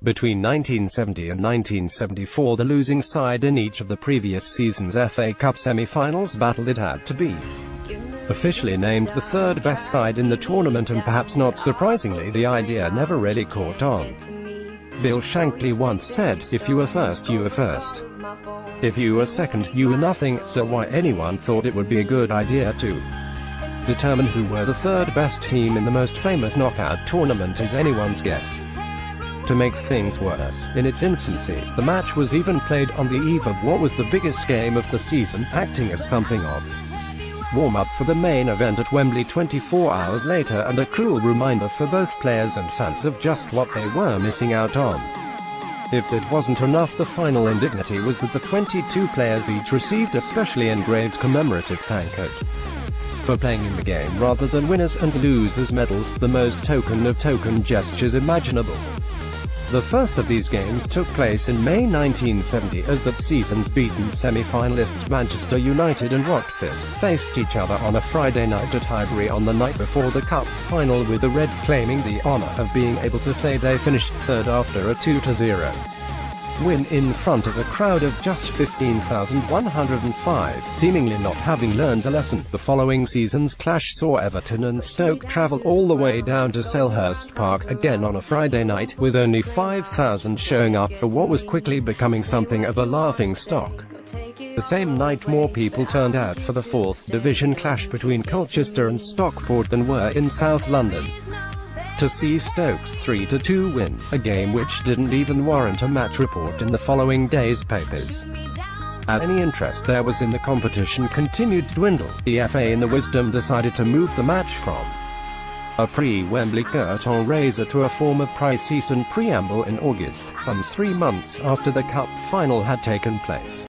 Between 1970 and 1974, the losing side in each of the previous season's FA Cup semi-finals battled it had to be officially named the third best side in the tournament, and perhaps not surprisingly, the idea never really caught on. Bill Shankly once said, "If you were first, you were first. If you were second, you were nothing," so why anyone thought it would be a good idea to determine who were the third best team in the most famous knockout tournament is anyone's guess. To make things worse, in its infancy, the match was even played on the eve of what was the biggest game of the season, acting as something of warm-up for the main event at Wembley 24 hours later, and a cruel reminder for both players and fans of just what they were missing out on. If it wasn't enough, the final indignity was that the 22 players each received a specially engraved commemorative tankard for playing in the game rather than winners and losers medals, the most token of token gestures imaginable. The first of these games took place in May 1970, as that season's beaten semi-finalists Manchester United and Watford faced each other on a Friday night at Highbury on the night before the Cup final, with the Reds claiming the honour of being able to say they finished third after a 2-0 win in front of a crowd of just 15,105, seemingly not having learned a lesson. The following season's clash saw Everton and Stoke travel all the way down to Selhurst Park, again on a Friday night, with only 5,000 showing up for what was quickly becoming something of a laughingstock. The same night, more people turned out for the 4th Division clash between Colchester and Stockport than were in South London to see Stoke's 3-2 win, a game which didn't even warrant a match report in the following day's papers. Any interest there was in the competition continued to dwindle. The FA, in the wisdom, decided to move the match from a pre-Wembley curtain raiser to a form of pre-season preamble in August, some 3 months after the Cup final had taken place.